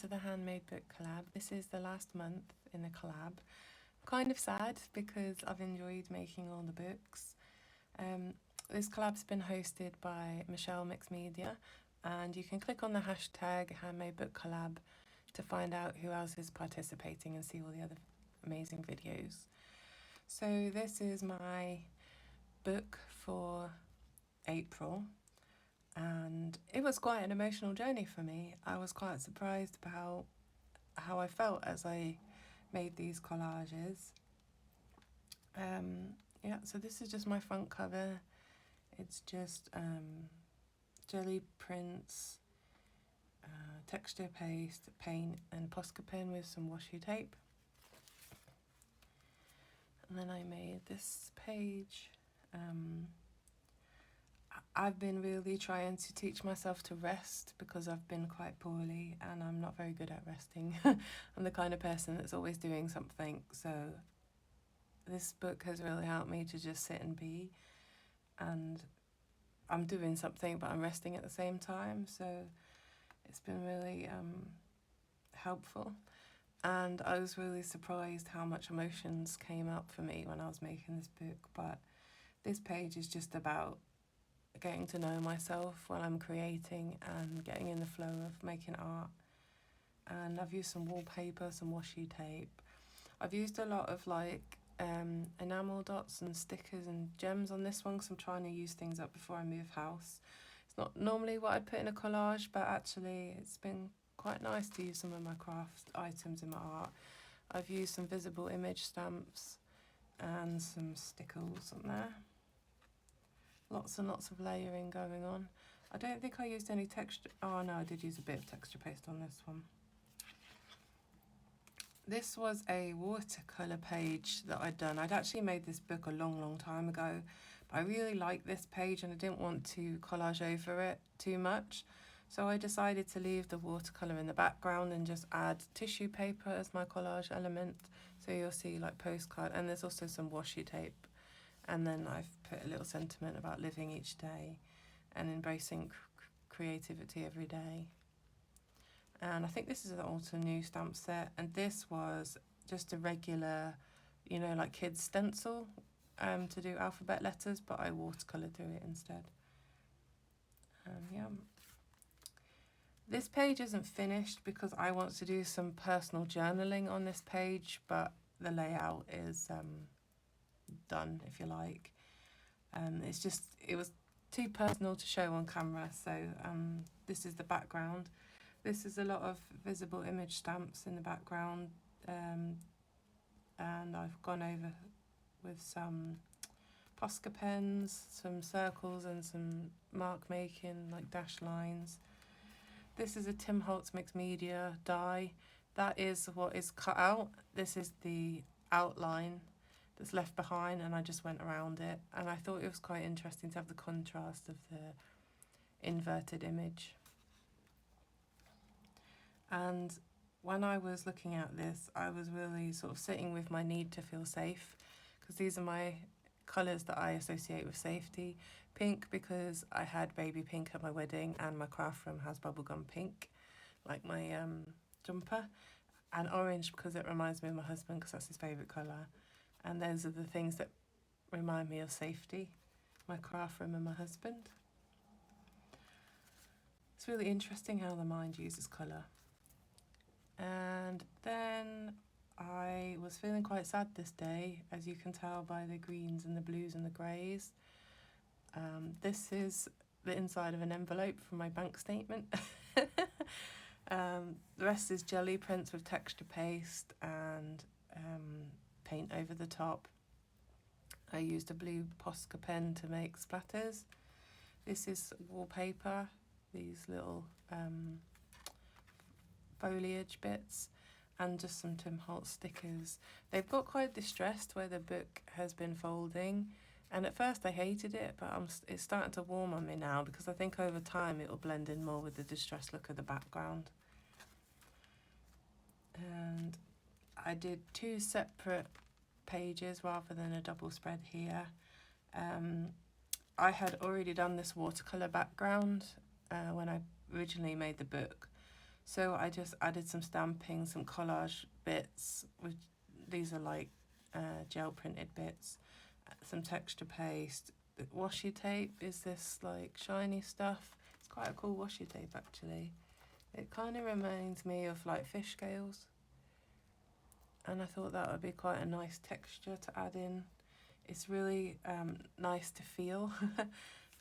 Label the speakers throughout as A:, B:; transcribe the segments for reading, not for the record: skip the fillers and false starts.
A: to the Handmade Book Collab. This is the last month in the collab. Kind of sad because I've enjoyed making all the books. This collab's been hosted by Michelle Mixed Media, and you can click on the hashtag Handmade Book Collab to find out who else is participating and see all the other amazing videos. So this is my book for April, and it was quite an emotional journey for me. I was quite surprised about how I felt as I made these collages. Yeah, so this is just my front cover. It's just jelly prints, texture paste, paint and Posca pen with some washi tape. And then I made this page. I've been really trying to teach myself to rest because I've been quite poorly and I'm not very good at resting. I'm the kind of person that's always doing something, so this book has really helped me to just sit and be, and I'm doing something but I'm resting at the same time, so it's been really helpful. And I was really surprised how much emotions came up for me when I was making this book. But this page is just about getting to know myself while I'm creating and getting in the flow of making art. And I've used some wallpaper, some washi tape. I've used a lot of like enamel dots and stickers and gems on this one because I'm trying to use things up before I move house. It's not normally what I'd put in a collage, but actually it's been quite nice to use some of my craft items in my art. I've used some visible image stamps and some stickles on there. Lots and lots of layering going on. I don't think I used any texture. Oh no, I did use a bit of texture paste on this one. This was a watercolour page that I'd done. I'd actually made this book a long time ago, but I really liked this page and I didn't want to collage over it too much. So I decided to leave the watercolour in the background and just add tissue paper as my collage element. So you'll see like postcard, and there's also some washi tape. And then I've put a little sentiment about living each day and embracing creativity every day. And I think this is an autumn new stamp set, and this was just a regular, you know, like kids stencil to do alphabet letters, but I watercoloured through it instead. Yeah. This page isn't finished because I want to do some personal journaling on this page, but the layout is done, if you like. It was too personal to show on camera, so this is the background. This is a lot of visible image stamps in the background, and I've gone over with some Posca pens, some circles and some mark making, like dash lines. This is a Tim Holtz Mixed Media die. That is what is cut out. This is the outline that's left behind, and I just went around it. And I thought it was quite interesting to have the contrast of the inverted image. And when I was looking at this, I was really sort of sitting with my need to feel safe, because these are my colours that I associate with safety. Pink because I had baby pink at my wedding, and my craft room has bubblegum pink, like my jumper. And orange because it reminds me of my husband, because that's his favourite colour. And those are the things that remind me of safety, my craft room and my husband. It's really interesting how the mind uses colour. And then I was feeling quite sad this day, as you can tell by the greens and the blues and the greys. This is the inside of an envelope from my bank statement. The rest is jelly prints with texture paste and paint over the top. I used a blue Posca pen to make splatters. This is wallpaper, these little foliage bits, and just some Tim Holtz stickers. They've got quite distressed where the book has been folding, and at first I hated it, but it's starting to warm on me now, because I think over time it will blend in more with the distressed look of the background. And I did 2 separate pages rather than a double spread here. I had already done this watercolour background when I originally made the book, So I just added some stamping, some collage bits, which these are like gel printed bits, some texture paste. Washi tape is this like shiny stuff. It's quite a cool washi tape actually. It kind of reminds me of like fish scales, and I thought that would be quite a nice texture to add in. It's really nice to feel.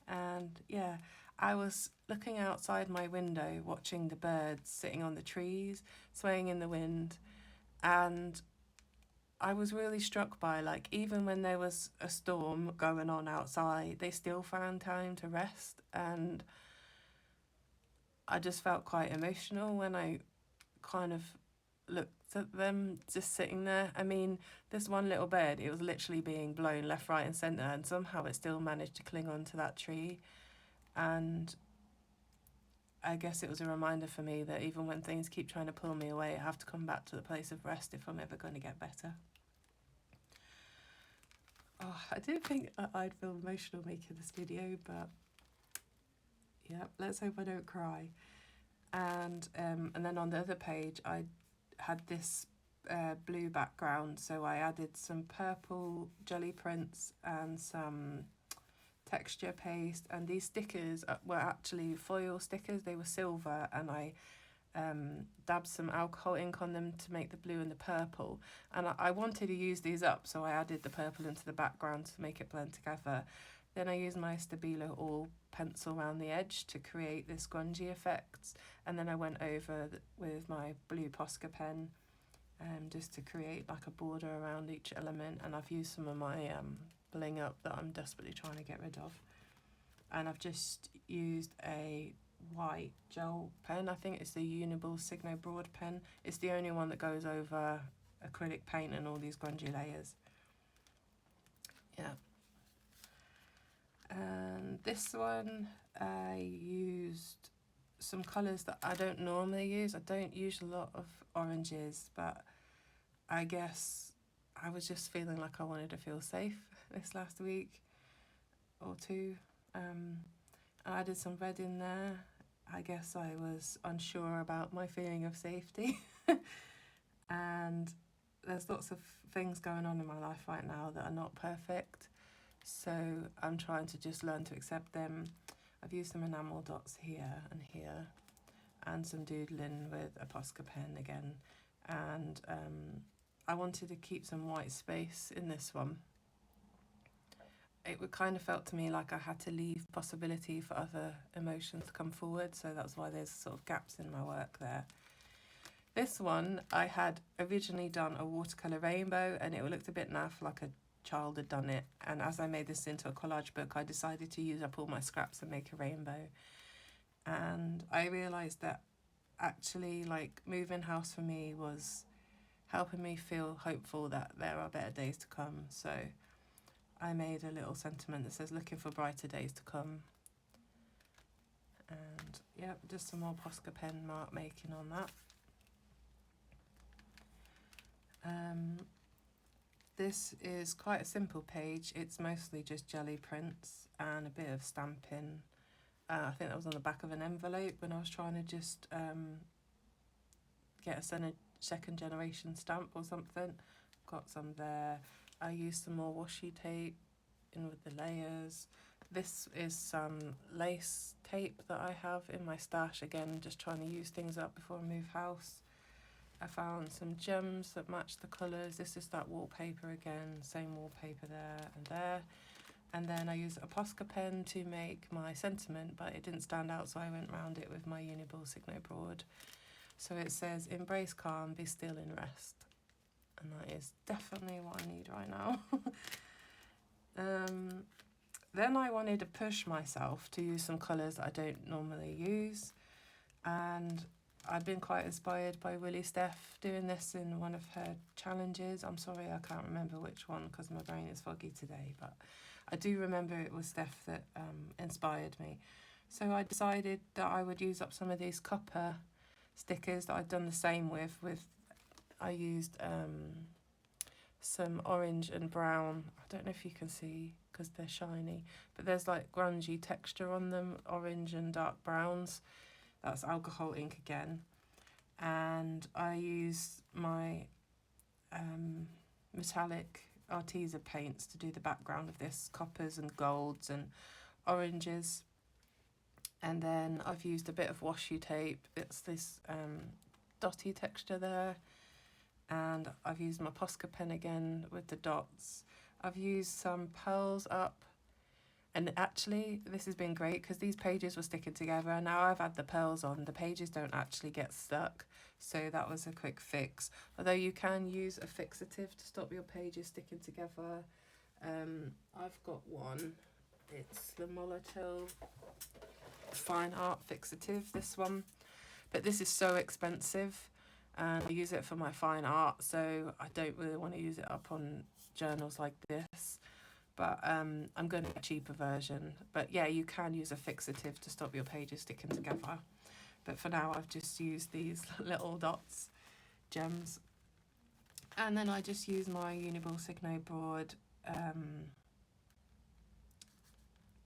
A: And yeah, I was looking outside my window watching the birds sitting on the trees, swaying in the wind, and I was really struck by, like, even when there was a storm going on outside, they still found time to rest. And I just felt quite emotional when I kind of looked at them just sitting there. I mean, this one little bird, it was literally being blown left, right, and centre, and somehow it still managed to cling on to that tree. And I guess it was a reminder for me that even when things keep trying to pull me away, I have to come back to the place of rest if I'm ever going to get better. Oh, I didn't think I'd feel emotional making this video, but yeah, let's hope I don't cry. And then on the other page, I had this blue background, so I added some purple jelly prints and some texture paste, and these stickers were actually foil stickers. They were silver, and I dabbed some alcohol ink on them to make the blue and the purple, and I wanted to use these up, so I added the purple into the background to make it blend together. Then I used my Stabilo oil pencil around the edge to create this grungy effect, and then I went over with my blue Posca pen just to create like a border around each element, and I've used some of my bling up that I'm desperately trying to get rid of, and I've just used a white gel pen. I think it's the Uniball Signo Broad pen. It's the only one that goes over acrylic paint and all these grungy layers. Yeah. And this one I used some colours that I don't normally use. I don't use a lot of oranges, but I guess I was just feeling like I wanted to feel safe this last week or two. I added some red in there. I guess I was unsure about my feeling of safety. And there's lots of things going on in my life right now that are not perfect. So I'm trying to just learn to accept them. I've used some enamel dots here and here, and some doodling with a Posca pen again. And I wanted to keep some white space in this one. It kind of felt to me like I had to leave possibility for other emotions to come forward, so that's why there's sort of gaps in my work there. This one, I had originally done a watercolour rainbow, and it looked a bit naff, like a child had done it. And as I made this into a collage book, I decided to use up all my scraps and make a rainbow. And I realised that actually, like, moving house for me was helping me feel hopeful that there are better days to come. So I made a little sentiment that says looking for brighter days to come. And yeah, just some more Posca pen mark making on that. This is quite a simple page. It's mostly just jelly prints and a bit of stamping. I think that was on the back of an envelope when I was trying to just get a second generation stamp or something. Got some there. I used some more washi tape in with the layers. This is some lace tape that I have in my stash, again just trying to use things up before I move house. I found some gems that match the colours. This is that wallpaper again, same wallpaper there and there. And then I used a Posca pen to make my sentiment, but it didn't stand out, so I went round it with my Uniball Signo Broad. So it says, embrace calm, be still in rest. And that is definitely what I need right now. Then I wanted to push myself to use some colours that I don't normally use. And I've been quite inspired by Willie Steph doing this in one of her challenges. I'm sorry, I can't remember which one because my brain is foggy today, but I do remember it was Steph that inspired me. So I decided that I would use up some of these copper stickers that I'd done the same with. I used some orange and brown. I don't know if you can see because they're shiny, but there's like grungy texture on them, orange and dark browns. That's alcohol ink again. and I use my metallic Arteza paints to do the background of this, coppers and golds and oranges. And then I've used a bit of washi tape. It's this dotty texture there. And I've used my Posca pen again with the dots. I've used some pearls up. And actually, this has been great because these pages were sticking together. And now I've had the pearls on, the pages don't actually get stuck. So that was a quick fix. Although you can use a fixative to stop your pages sticking together. I've got one. It's the Molotow Fine Art Fixative, this one. But this is so expensive. And I use it for my fine art, so I don't really want to use it up on journals like this. But I'm going to get a cheaper version. But yeah, you can use a fixative to stop your pages sticking together. But for now, I've just used these little dots, gems. And then I just use my Uniball Signo Broad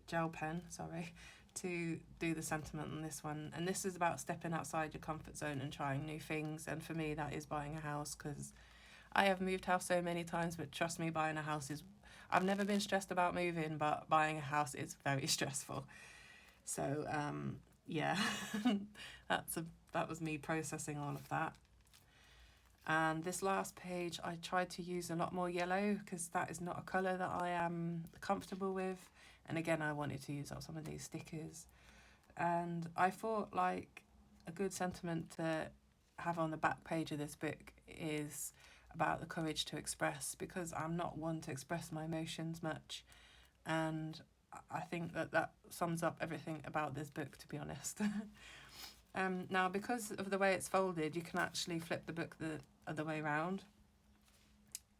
A: gel pen, to do the sentiment on this one. And this is about stepping outside your comfort zone and trying new things. And for me, that is buying a house, because I have moved house so many times, but trust me, buying a house is... I've never been stressed about moving, but buying a house is very stressful. So, yeah, that was me processing all of that. And this last page, I tried to use a lot more yellow because that is not a colour that I am comfortable with. And again, I wanted to use up some of these stickers. And I thought like a good sentiment to have on the back page of this book is about the courage to express, because I'm not one to express my emotions much. And I think that sums up everything about this book, to be honest. Now, because of the way it's folded, you can actually flip the book the other way around.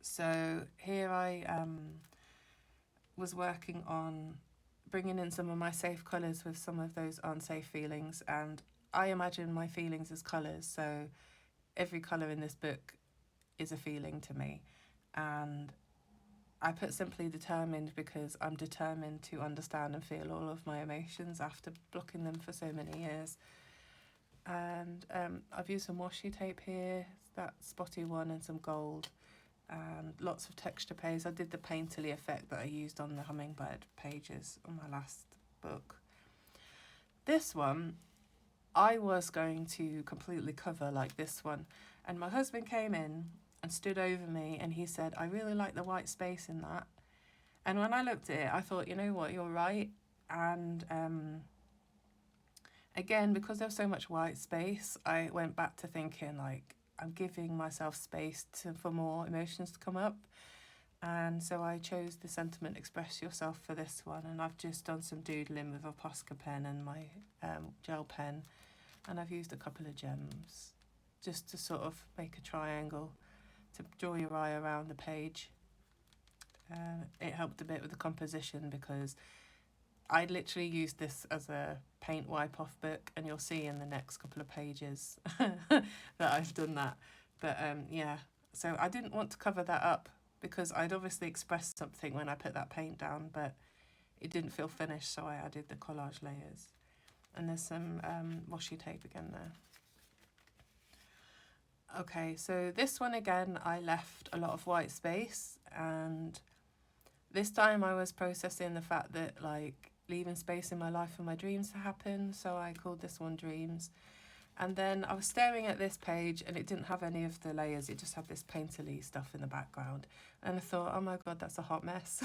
A: So here I was working on bringing in some of my safe colours with some of those unsafe feelings, and I imagine my feelings as colours, so every colour in this book is a feeling to me. And I put simply determined because I'm determined to understand and feel all of my emotions after blocking them for so many years. And I've used some washi tape here, that spotty one, and some gold, and lots of texture paste. I did the painterly effect that I used on the hummingbird pages on my last book. This one, I was going to completely cover like this one, and my husband came in and stood over me and he said, I really like the white space in that. And when I looked at it, I thought, you know what, you're right. And again, because there's so much white space, I went back to thinking like, I'm giving myself space for more emotions to come up. And so I chose the sentiment express yourself for this one, and I've just done some doodling with a Posca pen and my gel pen, and I've used a couple of gems just to sort of make a triangle to draw your eye around the page. It helped a bit with the composition because I literally used this as a paint wipe off book, and you'll see in the next couple of pages that I've done that. But yeah, so I didn't want to cover that up because I'd obviously expressed something when I put that paint down, but it didn't feel finished, so I added the collage layers. And there's some washi tape again there. Okay, so this one again, I left a lot of white space, and this time I was processing the fact that like leaving space in my life for my dreams to happen, so I called this one Dreams. And then I was staring at this page and it didn't have any of the layers, it just had this painterly stuff in the background. And I thought, oh my God, that's a hot mess.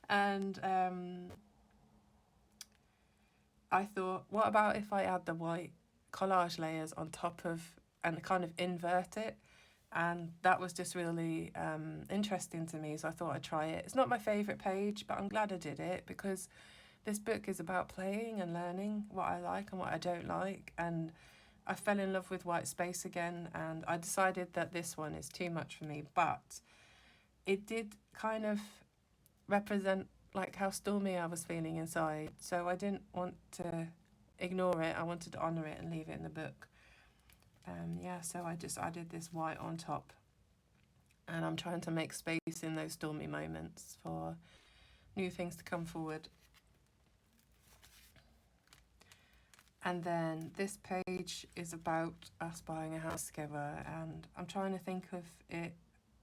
A: And I thought, what about if I add the white collage layers on top of and kind of invert it? And that was just really interesting to me, so I thought I'd try it. It's not my favourite page, but I'm glad I did it because this book is about playing and learning what I like and what I don't like. And I fell in love with white space again, and I decided that this one is too much for me, but it did kind of represent like how stormy I was feeling inside. So I didn't want to ignore it. I wanted to honour it and leave it in the book. Yeah, so I just added this white on top, and I'm trying to make space in those stormy moments for new things to come forward. And then this page is about us buying a house together, and I'm trying to think of it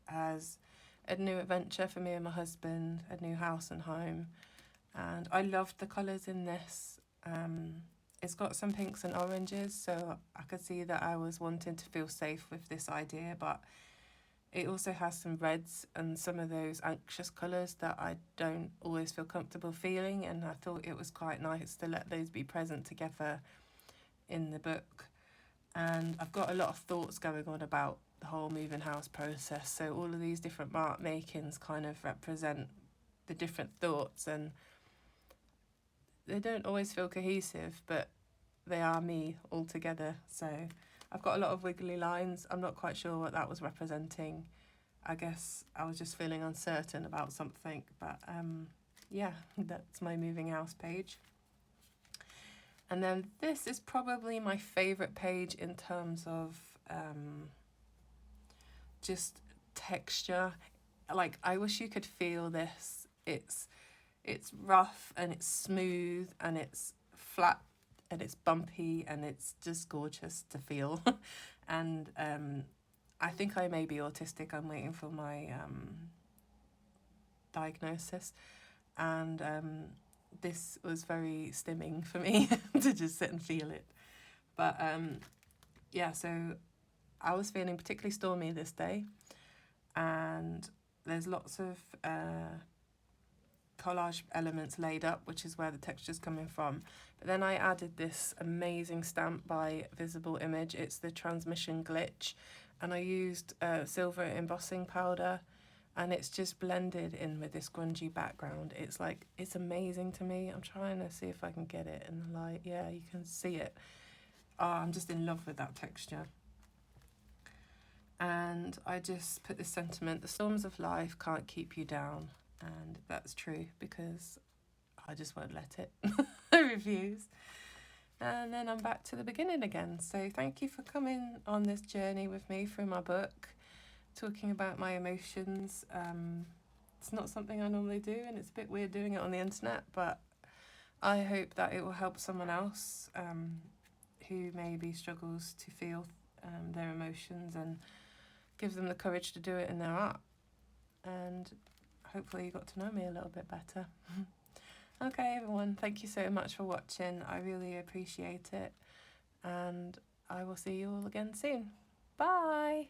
A: as a new adventure for me and my husband, a new house and home. And I loved the colours in this. It's got some pinks and oranges, so I could see that I was wanting to feel safe with this idea, but it also has some reds and some of those anxious colours that I don't always feel comfortable feeling, and I thought it was quite nice to let those be present together in the book. And I've got a lot of thoughts going on about the whole moving house process, so all of these different mark makings kind of represent the different thoughts, and they don't always feel cohesive, but they are me all together. So I've got a lot of wiggly lines. I'm not quite sure what that was representing. I guess I was just feeling uncertain about something, but yeah, that's my moving house page. And then this is probably my favourite page in terms of just texture. Like, I wish you could feel this. It's rough and it's smooth and it's flat and it's bumpy and it's just gorgeous to feel. And I think I may be autistic. I'm waiting for my diagnosis, and this was very stimming for me to just sit and feel it. But yeah, so I was feeling particularly stormy this day, and there's lots of collage elements laid up, which is where the texture's coming from. But then I added this amazing stamp by Visible Image. It's the Transmission Glitch, and I used silver embossing powder, and it's just blended in with this grungy background. It's like, it's amazing to me. I'm trying to see if I can get it in the light. Yeah, you can see it. Oh, I'm just in love with that texture. And I just put this sentiment: the storms of life can't keep you down. And that's true, because I just won't let it. I refuse. And then I'm back to the beginning again. So thank you for coming on this journey with me through my book, talking about my emotions. It's not something I normally do, and it's a bit weird doing it on the internet, but I hope that it will help someone else who maybe struggles to feel their emotions, and give them the courage to do it in their art. And hopefully you got to know me a little bit better. Okay, everyone, thank you so much for watching. I really appreciate it, and I will see you all again soon. Bye!